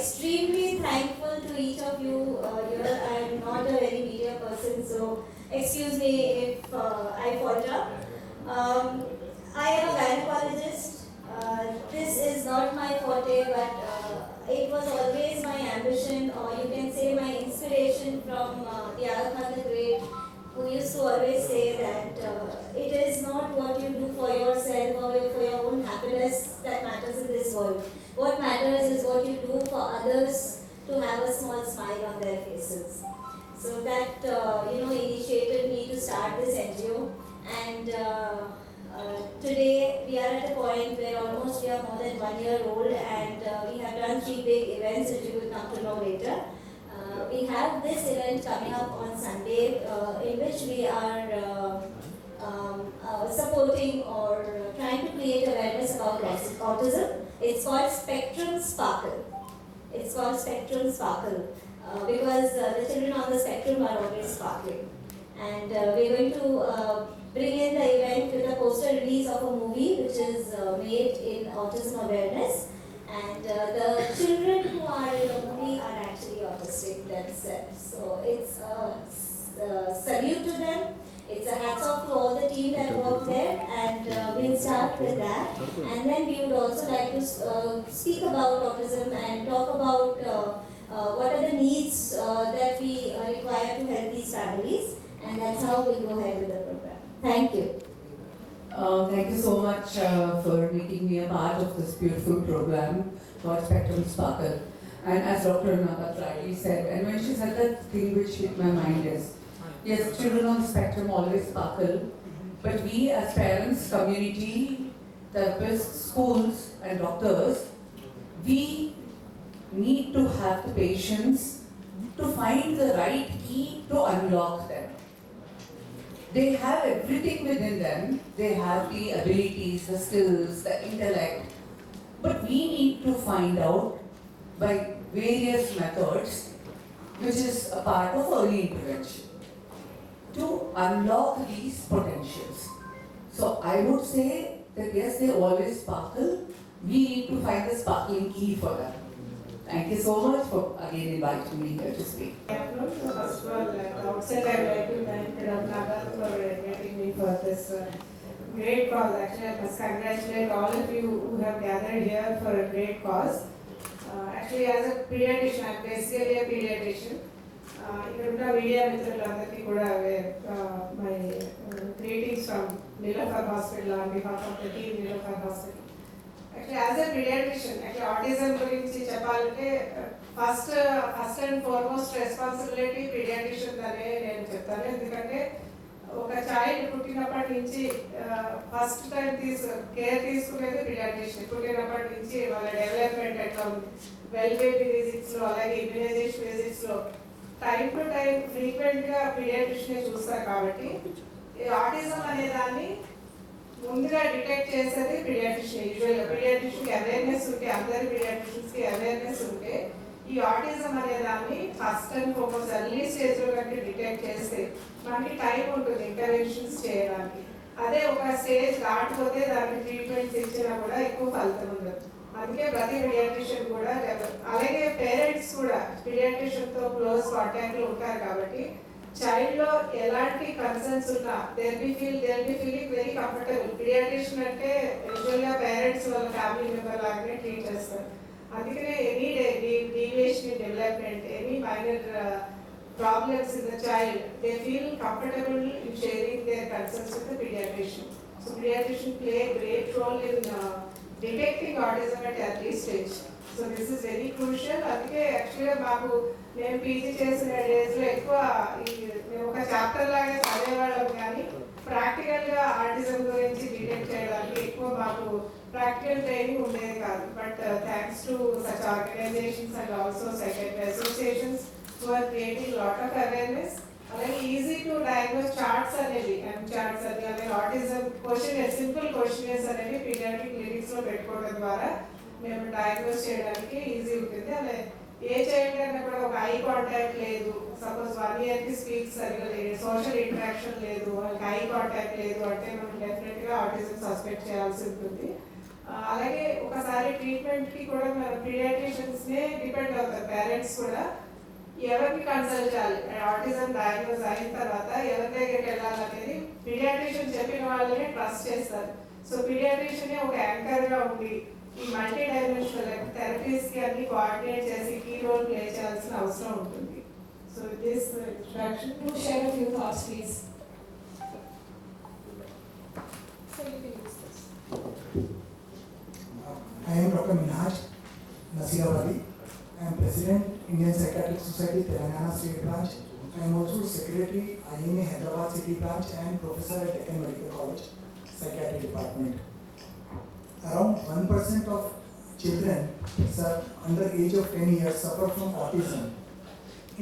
extremely thankful to each of you here. I am not a very media person, so excuse me if I falter. I am a gynecologist. This is not my forte, but it was always my ambition, or you can say my inspiration from the Lakhani the Great, who used to always say that it is not what you do for yourself or for your own happiness that matters in this world. What matters is what you do for others to have a small smile on their faces. So that initiated me to start this NGO, and today we are at a point where almost we are more than 1 year old, and we have done 3 big events which you will come to know later. We have this event coming up on Sunday in which we are supporting or trying to create awareness about autism. It's called Spectrum Sparkle. It's called Spectrum Sparkle because the children on the spectrum are always sparkling. And we're going to bring in the event with a poster release of a movie which is made in autism awareness. And the children who are in the movie are actually autistic themselves. So it's a salute to them. It's a hats off to all the team that work there, and we'll start with that. And then we would also like to speak about autism and talk about what are the needs that we require to help these families, and that's how we'll go ahead with the program. Thank you. Thank you so much for making me a part of this beautiful program called Spectrum Sparkle. And as Dr. Nabat rightly said, and when she said that thing which hit my mind is, yes, children on the spectrum always sparkle, but we as parents, community, therapists, schools and doctors, we need to have the patience to find the right key to unlock them. They have everything within them. They have the abilities, the skills, the intellect. But we need to find out by various methods, which is a part of early intervention, to unlock these potentials. So I would say that yes, they always sparkle. We need to find the sparkling key for them. Thank you so much for again inviting me here to speak. First of all, at the outset, I would like to thank Nabat for inviting me for this great cause. Actually, I must congratulate all of you who have gathered here for a great cause. Actually, as a pediatrician, I am basically a pediatrician. Here ఉన్న media మిత్రులందరికీ కూడా my greetings from Niloufer Hospital on behalf of the team Niloufer Hospital. Actually, as a pediatrician, actually autism గురించి చెప్పాలంటే first and foremost responsibility pediatrician అనే నేను చెప్తాను. ఎందుకంటే ఒక చైల్డ్ పుట్టినప్పటి నుంచి ఫస్ట్ టైం కేర్ తీసుకునేది పీడియాట్రిషియన్. పుట్టినప్పటి నుంచి వాళ్ళ డెవలప్మెంట్ ఎట్లా ఉంది, వెల్ బేబీ విజిట్స్లో అలాగే ఇమ్యునైజేషన్ విజిట్స్లో టైం టు టైం ఫ్రీక్వెంట్గా పీడియాట్రిషియన్ చూస్తారు. కాబట్టి ఈ ఆటిజం అనే దాన్ని ముందుగా డిటెక్ట్ చేసేది పీడియాట్రిషియన్. యూజువల్గా పీడియాట్రిషియన్కి అవేర్నెస్ ఉంటే, అందరి పీడియాట్రిషియన్స్కి అవేర్నెస్ ఉంటే ఈ ఆటిజం అనే దాన్ని ఫస్ట్ అండ్ ఫోర్మోస్ట్ ఎర్లీ స్టేజ్లో కనుక డిటెక్ట్ చేస్తే మనకి టైం ఉంటుంది ఇంటర్వెన్షన్స్ చేయడానికి. అదే ఒక స్టేజ్ దాటిపోతే దానికి ట్రీట్మెంట్స్ ఇచ్చినా కూడా ఎక్కువ ఫలితం ఉండదు. అందుకే ప్రతి పీడియాట్రిషియన్ కూడా, అలాగే పేరెంట్స్ కూడా పీడియాట్రిషియన్తో క్లోజ్ కాంటాక్ట్లో ఉంటారు. కాబట్టి చైల్డ్లో ఎలాంటి కన్సర్న్స్ ఉన్నా they'll be feeling very comfortable. Paediatrician అంటే యూజువల్గా పేరెంట్స్ వాళ్ళ ఫ్యామిలీ మెంబర్ లాగానే ట్రీట్ చేస్తారు. అందుకనే any deviation in development, any minor problems in the child, they feel comfortable in sharing their concerns with the pediatrician. So pediatrician play a great role in detecting autism at early stage. So this is very crucial. అందుకే యాక్చువల్గా మాకు నేను PG చేసిన డేస్లో ఎక్కువ మేము ఒక chapter లాగా చదివేవాళ్ళం, కానీ ప్రాక్టికల్గా ఆటిజం గురించి డిటెక్ట్ చేయడానికి ఎక్కువ మాకు ప్రాక్టికల్ ట్రైనింగ్ ఉండేది కాదు. But thanks to such organisations and also psychiatry associations who are creating lot of awareness. అలాగే ఈజీ టు డయాగ్నోస్ చార్ట్స్ అనేవి చార్ట్స్ అని అలాగే ఆటిజం క్వశ్చన్ సింపుల్ క్వశ్చనర్స్ అనేవి పీడియాట్రిక్ క్లినిక్స్లో పెట్టుకోవడం ద్వారా మేము డయాగ్నోస్ చేయడానికి ఈజీ ఉంటుంది. అలాగే ఏ చైల్డ్ కన్నా కూడా ఒక ఐ కాంటాక్ట్ లేదు, సపోజ్ 1 yearకి స్పీక్ సరిగా లేదు, సోషల్ ఇంటరాక్షన్ లేదు, వాళ్ళకి ఐ కాంటాక్ట్ లేదు అంటే మనం డెఫినెట్గా ఆటిజం సస్పెక్ట్ చేయాల్సి ఉంటుంది. అలాగే ఒకసారి ట్రీట్మెంట్కి కూడా మన పీడియాట్రిషియన్స్నే డిపెండ్ అవుతారు పేరెంట్స్ కూడా. ఎవరిని కన్సల్ట్ చేయాలి, ఆటిజం డయాగ్నోస్ అయిన తర్వాత ఎవరి దగ్గరికి వెళ్ళాలనేది పీడియాట్రిషియన్ చెప్పిన వాళ్ళనే ట్రస్ట్ చేస్తారు. సో పీడియాట్రిషియనే ఒక యాంకర్గా ఉండి ఈ మల్టీ డైమెన్షనల్ థెరపీస్కి అన్ని కోఆర్డినేట్ చేసి కీ రోల్ ప్లే చేయాల్సిన అవసరం ఉంటుంది. So this introduction to share a few thoughts please. So you can use this. I am Dr. Nasirabadi. I am President, Indian Psychiatric Society, Telangana State Branch. I am also Secretary, IMA Hyderabad City Branch and Professor at Deccan Medical College, Psychiatry Department. Around 1% of children under age of 10 years suffer from autism.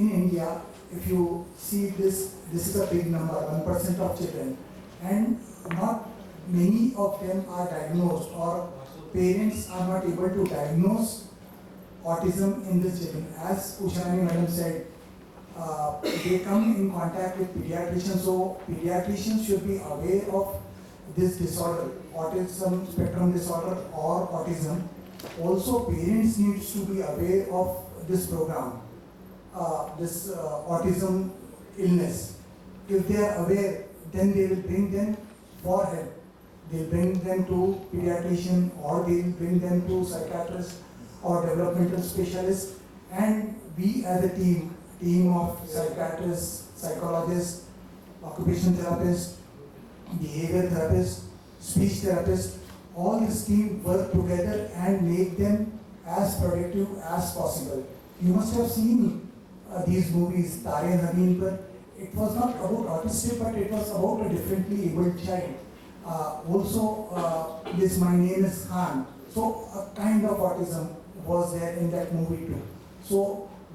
In India, if you see this is a big number, 1% of children. And not many of them are diagnosed, or parents are not able to diagnose autism in the children. As Usha madam said, they come in contact with pediatricians, so pediatricians should be aware of this disorder, autism spectrum disorder or autism. Also, parents need to be aware of this program, this autism illness. If they are aware, then they will bring them for help. They'll bring them to pediatrician, or they'll bring them to psychiatrist or developmental specialist. And we as a team of psychiatrists, psychologists, occupational therapists, behavior therapists, speech therapists, all this team work together and make them as productive as possible. You must have seen these movies, Tare and Rani, but it was not about autistic, but it was about a differently abled child. This My Name is Khan. So a kind of autism was there in that movie too. So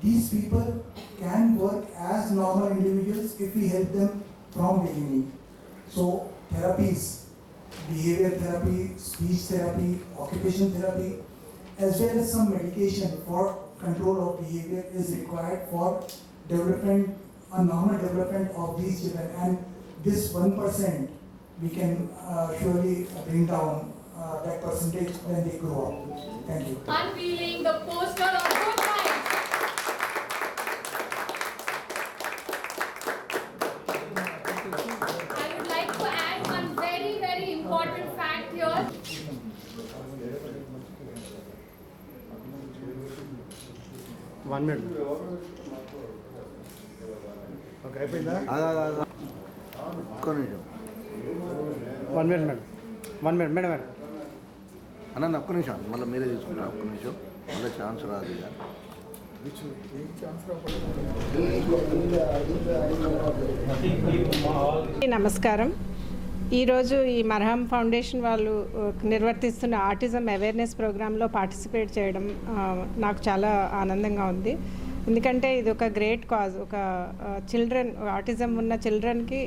these people can work as normal individuals if we help them from beginning. So therapies, behavior therapy, speech therapy, occupational therapy, as well as some medication for control of behavior is required for development, a normal development of these children. And this 1%, we can surely bring down that percentage when they grow up. Thank you. Unveiling the poster of Good Vibes. I would like to add one very, very important fact here. One minute. Okay, అయిపోయిందా? One minute, madam. One minute, madam. అన్న ఒక్క నిమిషం మళ్ళీ మీరే తీసుకుంటారు, ఒక్క నిమిషం మళ్ళీ ఛాన్స్ రాదు ఇక. నమస్కారం. ఈరోజు ఈ మర్హం ఫౌండేషన్ వాళ్ళు నిర్వర్తిస్తున్న ఆటిజం అవేర్నెస్ ప్రోగ్రాంలో పార్టిసిపేట్ చేయడం నాకు చాలా ఆనందంగా ఉంది. ఎందుకంటే ఇది ఒక గ్రేట్ కాజ్. ఒక చిల్డ్రన్, ఆటిజం ఉన్న చిల్డ్రన్కి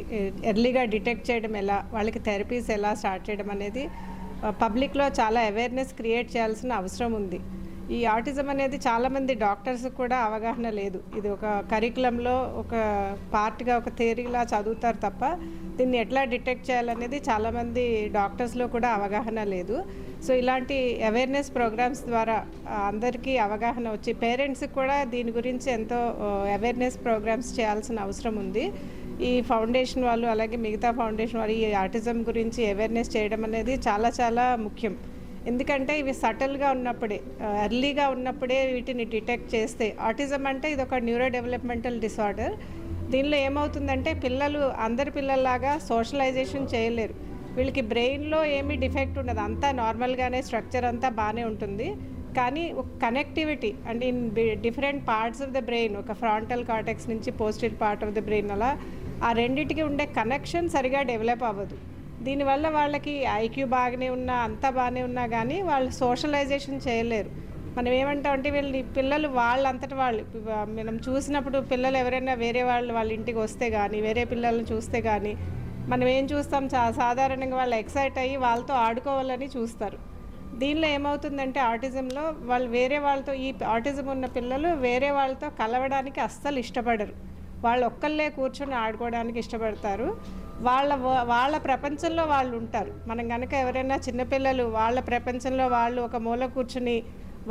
ఎర్లీగా డిటెక్ట్ చేయడం ఎలా, వాళ్ళకి థెరపీస్ ఎలా స్టార్ట్ చేయడం అనేది పబ్లిక్లో చాలా అవేర్నెస్ క్రియేట్ చేయాల్సిన అవసరం ఉంది. ఈ ఆటిజం అనేది చాలామంది డాక్టర్స్ కూడా అవగాహన లేదు. ఇది ఒక కరికులంలో ఒక పార్ట్గా, ఒక థియరీలా చదువుతారు తప్ప దీన్ని ఎట్లా డిటెక్ట్ చేయాలనేది చాలామంది డాక్టర్స్లో కూడా అవగాహన లేదు. సో ఇలాంటి అవేర్నెస్ ప్రోగ్రామ్స్ ద్వారా అందరికీ అవగాహన వచ్చి పేరెంట్స్కి కూడా దీని గురించి ఎంతో అవేర్నెస్ ప్రోగ్రామ్స్ చేయాల్సిన అవసరం ఉంది. ఈ ఫౌండేషన్ వాళ్ళు అలాగే మిగతా ఫౌండేషన్ వాళ్ళు ఈ ఆటిజం గురించి అవేర్నెస్ చేయడం అనేది చాలా చాలా ముఖ్యం. ఎందుకంటే ఇవి సటిల్గా ఉన్నప్పుడే, ఎర్లీగా ఉన్నప్పుడే వీటిని డిటెక్ట్ చేస్తే, ఆటిజం అంటే ఇది ఒక న్యూరో డెవలప్మెంటల్ డిసార్డర్. దీనిలో ఏమవుతుందంటే పిల్లలు అందరి పిల్లల్లాగా సోషలైజేషన్ చేయలేరు. వీళ్ళకి బ్రెయిన్లో ఏమీ డిఫెక్ట్ ఉండదు, అంతా నార్మల్గానే స్ట్రక్చర్ అంతా బాగానే ఉంటుంది. కానీ ఒక కనెక్టివిటీ అంటే in different parts of the brain, ఒక ఫ్రాంటల్ కార్టెక్స్ నుంచి posterior part of the brain, అలా ఆ రెండింటికి ఉండే కనెక్షన్ సరిగా డెవలప్ అవ్వదు. దీనివల్ల వాళ్ళకి ఐక్యూ బాగానే ఉన్నా, అంతా బాగానే ఉన్నా కానీ వాళ్ళు సోషలైజేషన్ చేయలేరు. మనం ఏమంటామంటే వీళ్ళని పిల్లలు వాళ్ళంతటి వాళ్ళు, మనం చూసినప్పుడు పిల్లలు ఎవరైనా వేరే వాళ్ళ ఇంటికి వస్తే కానీ, వేరే పిల్లల్ని చూస్తే కానీ మనం ఏం చూస్తాం, సాధారణంగా వాళ్ళు ఎక్సైట్ అయ్యి వాళ్ళతో ఆడుకోవాలని చూస్తారు. దీనిలో ఏమవుతుందంటే ఆటిజంలో వాళ్ళు వేరే వాళ్ళతో, ఈ ఆటిజం ఉన్న పిల్లలు వేరే వాళ్ళతో కలవడానికి అస్సలు ఇష్టపడరు. వాళ్ళు ఒక్కళ్ళే కూర్చొని ఆడుకోవడానికి ఇష్టపడతారు. వాళ్ళ ప్రపంచంలో వాళ్ళు ఉంటారు. మనం కనుక ఎవరైనా చిన్నపిల్లలు వాళ్ళ ప్రపంచంలో వాళ్ళు ఒక మూల కూర్చుని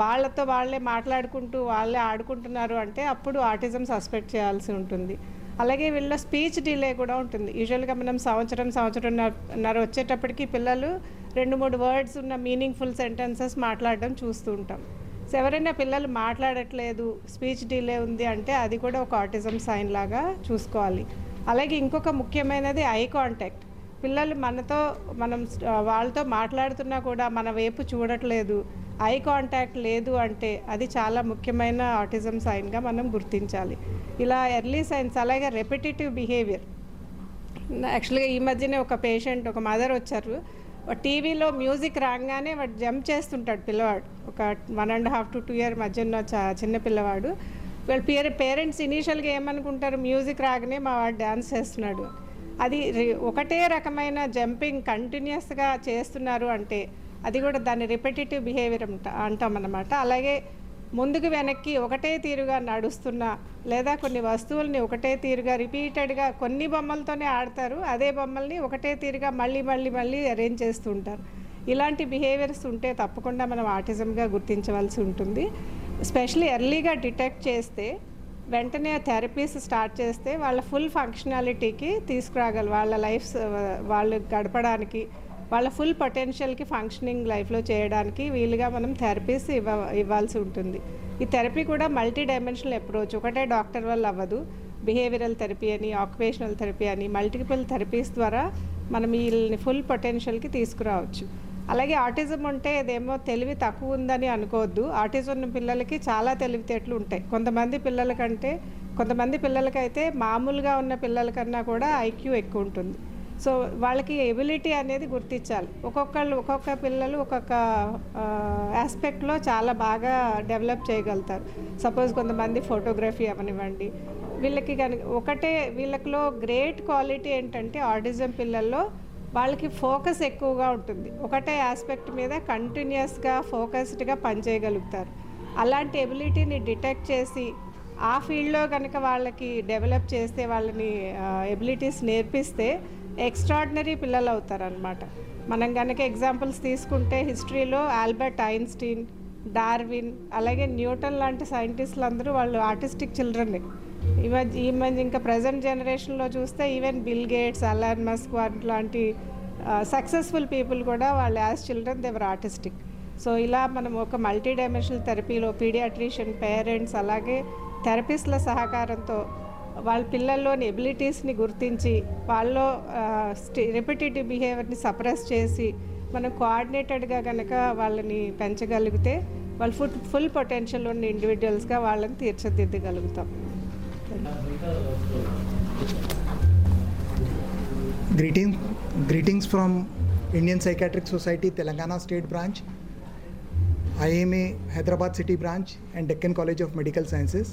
వాళ్ళతో వాళ్ళే మాట్లాడుకుంటూ వాళ్ళే ఆడుకుంటున్నారు అంటే అప్పుడు ఆటిజం సస్పెక్ట్ చేయాల్సి ఉంటుంది. అలాగే వీళ్ళ స్పీచ్ డిలే కూడా ఉంటుంది. యూజువల్గా మనం సంవత్సరంన్నర వచ్చేటప్పటికి పిల్లలు 2-3 వర్డ్స్ ఉన్న మీనింగ్ఫుల్ సెంటెన్సెస్ మాట్లాడడం చూస్తూ ఉంటాం. సో ఎవరైనా పిల్లలు మాట్లాడట్లేదు, స్పీచ్ డిలే ఉంది అంటే అది కూడా ఒక ఆటిజం సైన్ లాగా చూసుకోవాలి. అలాగే ఇంకొక ముఖ్యమైనది ఐ కాంటాక్ట్. పిల్లలు మనం వాళ్ళతో మాట్లాడుతున్నా కూడా మన వైపు చూడట్లేదు, ఐ కాంటాక్ట్ లేదు అంటే అది చాలా ముఖ్యమైన ఆటిజం సైన్గా మనం గుర్తించాలి. ఇలా ఎర్లీ సైన్స్. అలాగే రెపిటేటివ్ బిహేవియర్. యాక్చువల్గా ఈ మధ్యనే ఒక మదర్ వచ్చారు, టీవీలో మ్యూజిక్ రాగానే వాడు జంప్ చేస్తుంటాడు పిల్లవాడు, ఒక 1.5 to 2 year మధ్య ఉన్న చిన్న పిల్లవాడు. వాళ్ళ పేరెంట్స్ ఇనీషియల్గా ఏమనుకుంటారు, మ్యూజిక్ రాగానే మా వాడు డ్యాన్స్ చేస్తున్నాడు. అది ఒకటే రకమైన జంపింగ్ కంటిన్యూస్గా చేస్తున్నారు అంటే అది కూడా దాన్ని రిపిటేటివ్ బిహేవియర్ అంటాం అన్నమాట. అలాగే ముందుకు వెనక్కి ఒకటే తీరుగా నడుస్తున్నా లేదా కొన్ని వస్తువుల్ని ఒకటే తీరుగా రిపీటెడ్గా కొన్ని బొమ్మలతోనే ఆడతారు, అదే బొమ్మల్ని ఒకటే తీరుగా మళ్ళీ అరేంజ్ చేస్తూ ఉంటారు. ఇలాంటి బిహేవియర్స్ ఉంటే తప్పకుండా మనం ఆటిజంగా గుర్తించవలసి ఉంటుంది. ఎస్పెషల్లీ ఎర్లీగా డిటెక్ట్ చేస్తే వెంటనే థెరపీస్ స్టార్ట్ చేస్తే వాళ్ళ ఫుల్ ఫంక్షనాలిటీకి తీసుకురాగలరు. వాళ్ళ లైఫ్ వాళ్ళు గడపడానికి వాళ్ళ ఫుల్ పొటెన్షియల్కి ఫంక్షనింగ్ లైఫ్లో చేయడానికి వీలుగా మనం థెరపీస్ ఇవ్వాల్సి ఉంటుంది. ఈ థెరపీ కూడా మల్టీ డైమెన్షనల్ అప్రోచ్, ఒకటే డాక్టర్ వల్ల అవ్వదు. బిహేవియరల్ థెరపీ అని, ఆక్యుపేషనల్ థెరపీ అని మల్టిపుల్ థెరపీస్ ద్వారా మనం వీళ్ళని ఫుల్ పొటెన్షియల్కి తీసుకురావచ్చు. అలాగే ఆటిజం ఉంటే ఇదేమో తెలివి తక్కువ ఉందని అనుకోవద్దు. ఆటిజం ఉన్న పిల్లలకి చాలా తెలివితేటలు ఉంటాయి. కొంతమంది పిల్లలకైతే మామూలుగా ఉన్న పిల్లలకన్నా కూడా ఐక్యూ ఎక్కువ ఉంటుంది. సో వాళ్ళకి ఎబిలిటీ అనేది గుర్తించాలి. ఒక్కొక్క పిల్లలు ఒక్కొక్క ఆస్పెక్ట్లో చాలా బాగా డెవలప్ చేయగలుగుతారు. సపోజ్ కొంతమంది ఫోటోగ్రఫీ అవనివ్వండి. వీళ్ళకిలో గ్రేట్ క్వాలిటీ ఏంటంటే ఆటిజం పిల్లల్లో వాళ్ళకి ఫోకస్ ఎక్కువగా ఉంటుంది. ఒకటే ఆస్పెక్ట్ మీద కంటిన్యూస్గా ఫోకస్డ్గా పనిచేయగలుగుతారు. అలాంటి ఎబిలిటీని డిటెక్ట్ చేసి ఆ ఫీల్డ్లో కనుక వాళ్ళకి డెవలప్ చేస్తే, వాళ్ళని ఎబిలిటీస్ నేర్పిస్తే ఎక్స్ట్రాడినరీ పిల్లలు అవుతారనమాట. మనం కనుక ఎగ్జాంపుల్స్ తీసుకుంటే హిస్టరీలో ఆల్బర్ట్ ఐన్స్టీన్, డార్విన్, అలాగే న్యూటన్ లాంటి సైంటిస్టులు అందరూ వాళ్ళు ఆర్టిస్టిక్ చిల్డ్రన్నే. ఈ మధ్య ఇంకా ప్రజెంట్ జనరేషన్లో చూస్తే even bill gates, Elon Musk లాంటి సక్సెస్ఫుల్ పీపుల్ కూడా వాళ్ళు యాజ్ చిల్డ్రన్ దేవర్ ఆర్టిస్టిక్. సో ఇలా మనం ఒక మల్టీ డైమెన్షనల్ థెరపీలో పీడియాట్రిషియన్, పేరెంట్స్ అలాగే థెరపిస్ట్ల సహకారంతో వాళ్ళ పిల్లల్లోని ఎబిలిటీస్ని గుర్తించి వాళ్ళలో రిపిటేటివ్ బిహేవియర్ని సప్రెస్ చేసి మనం కోఆర్డినేటెడ్గా కనుక వాళ్ళని పెంచగలిగితే వాళ్ళు ఫుల్ పొటెన్షియల్ ఉన్న ఇండివిజువల్స్గా వాళ్ళని తీర్చిదిద్దగలుగుతాం. Greetings from Indian Psychiatric Society, Telangana State Branch, IMA Hyderabad City Branch and Deccan College of Medical Sciences.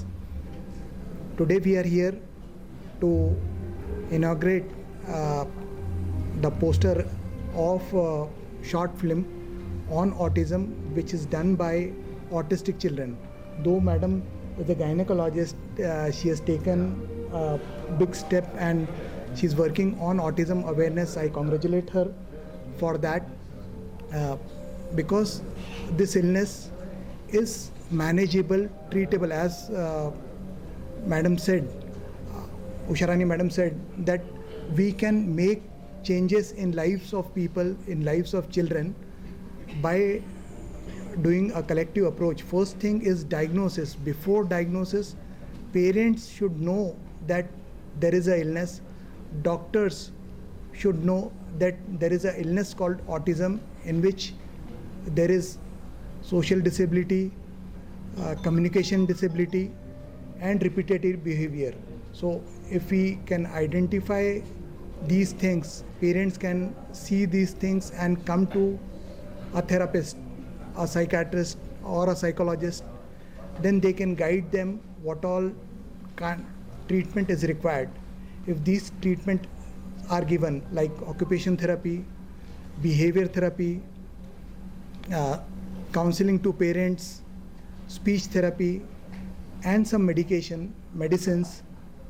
Today we are here to inaugurate the poster of short film on autism which is done by autistic children. Though madam is a gynecologist, she has taken a big step and she's working on autism awareness. I congratulate her for that because this illness is manageable, treatable. As madam said, Usha Rani madam said that we can make changes in lives of people, in lives of children by doing a collective approach. First thing is diagnosis. Before diagnosis, parents should know that there is a illness. Doctors should know that there is an illness called autism in which there is social disability, communication disability and repetitive behavior. So if we can identify these things, parents can see these things and come to a therapist, a psychiatrist or a psychologist. Then they can guide them what all treatment is required. If these treatment are given like occupation therapy, behavior therapy, counseling to parents, speech therapy and some medicines,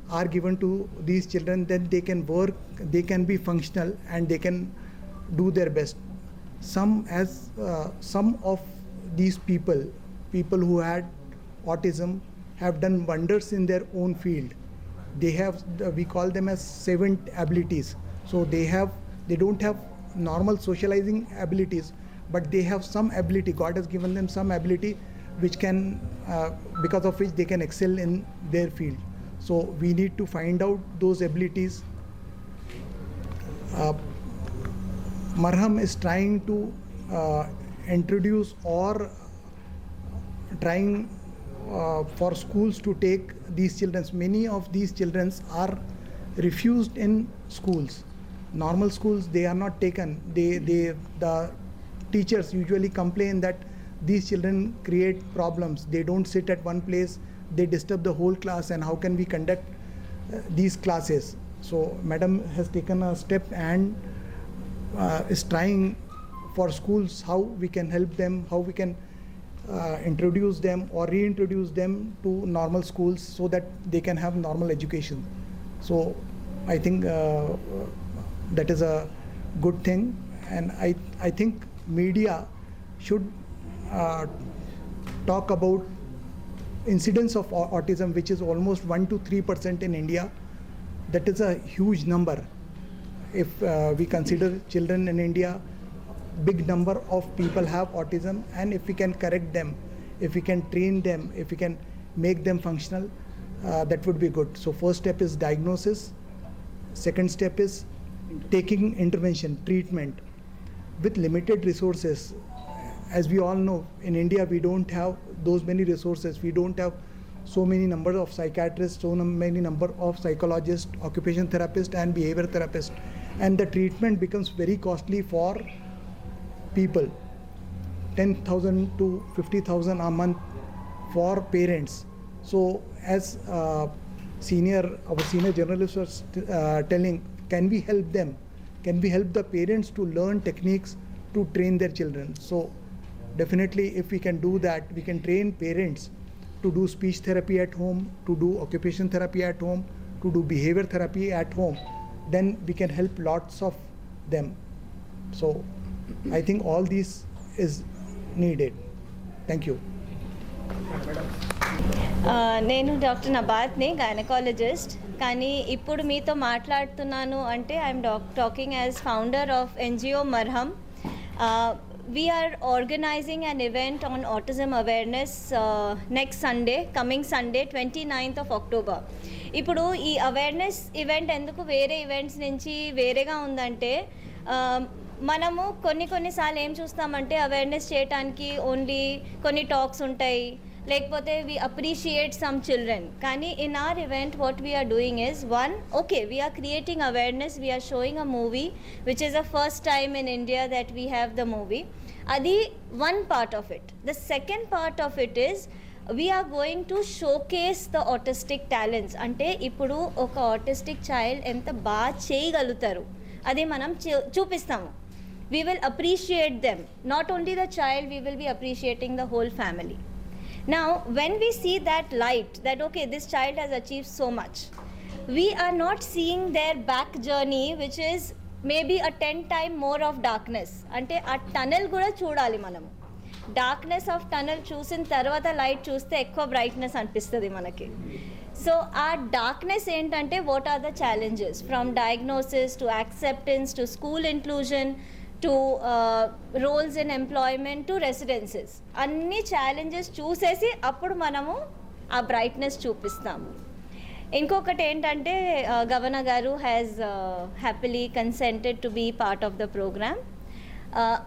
are given to these children, then they can work, they can be functional, and they can do their best. Some of these people who had autism have done wonders in their own field. They have, we call them as savant abilities. So they don't have normal socializing abilities, but they have some ability. God has given them some ability which can, because of which they can excel in their field. So we need to find out those abilities. Marham is trying to introduce or trying for schools to take these children. Many of these children are refused in schools. Normal schools, they are not taken. The teachers usually complain that these children create problems. They don't sit at one place. They disturb the whole class, and how can we conduct these classes? So Madam has taken a step and is trying for schools how we can help them, how we can introduce them or reintroduce them to normal schools so that they can have normal education. So I think that is a good thing, and I think media should talk about incidence of autism, which is almost 1 to 3% in India. That is a huge number. If we consider children in India, big number of people have autism, and if we can correct them, if we can train them, if we can make them functional, that would be good. So first step is diagnosis. Second step is taking intervention, treatment with limited resources. As we all know, in India we don't have those many resources. We don't have so many numbers of psychiatrists, so many number of psychologists, occupational therapists and behavior therapists, and the treatment becomes very costly for people. 10,000 to 50,000 a month for parents. So as our senior journalist was telling, can we help them? Can we help the parents to learn techniques to train their children? So definitely if we can do that, we can train parents to do speech therapy at home, to do occupation therapy at home, to do behavior therapy at home, then we can help lots of them. So I think all this is needed. Thank you. నేను doctor నబాత్ని gynaecologist, కానీ ఇప్పుడు మీతో మాట్లాడుతున్నాను అంటే I'm talking as founder of NGO Marham. We are organizing an event on autism awareness next Sunday, coming Sunday 29th of October. ఇప్పుడు ఈ awareness event ఎందుకు వేరే ఈవెంట్స్ నుంచి వేరేగా ఉందంటే, మనము కొన్నిసార్లు ఏం చూస్తామంటే అవేర్నెస్ చేయడానికి ఓన్లీ కొన్ని టాక్స్ ఉంటాయి, లేకపోతే we appreciate some children. కానీ in our event what we are doing is, one, okay, we are creating awareness, we are showing a movie which is the first time in India that we have the movie. Adi one part of it. The second part of it is we are going to showcase the autistic talents. అంటే ఇప్పుడు ఒక autistic child ఎంత బాగా చేయగలుగుతారు అది మనం చూపిస్తాము. We will appreciate them. Not only the child, we will be appreciating the whole family. Now, when we see that light, that okay, this child has achieved so much, we are not seeing their back journey, which is maybe a 10 times more of darkness. Ante aa tunnel kuda chudali manamu. Darkness of tunnel chusin tarvata light chuste ekko brightness anpistadi manaki. So our darkness entante, what are the challenges from diagnosis to acceptance to school inclusion to roles in employment to residences. అన్ని challenges చూసేసి అప్పుడు మనము ఆ brightness చూపిస్తాము. ఇంకొకటి ఏంటంటే governor గారు has happily consented to be part of the programme.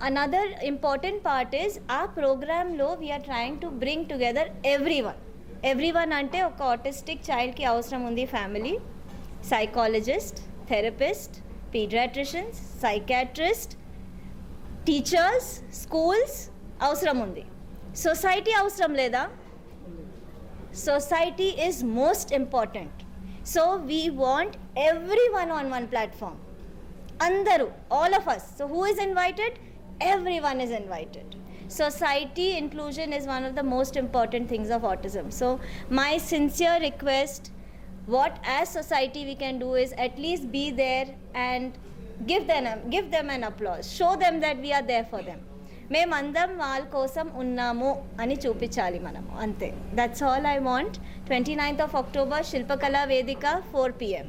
Another important part is ఆ ప్రోగ్రాంలో we're trying to bring together everyone అంటే ఒక ఆటిస్టిక్ చైల్డ్కి అవసరం ఉంది family, psychologist, therapist, paediatricians, psychiatrist, teachers, schools అవసరం ఉంది. సొసైటీ అవసరం లేదా? Society is most important. So we want everyone on one platform. అందరూ, all of us. So who is invited? Everyone is invited. Society inclusion is one of the most important things of autism. So my sincere request, what as society we can do is at least be there and give them an applause, show them that we are there for them. మేమందరం వాళ్ళ కోసం ఉన్నాము అని చూపించాలి మనము, అంతే. That's all I want. 29th of October శిల్పకళా వేదిక 4 PM.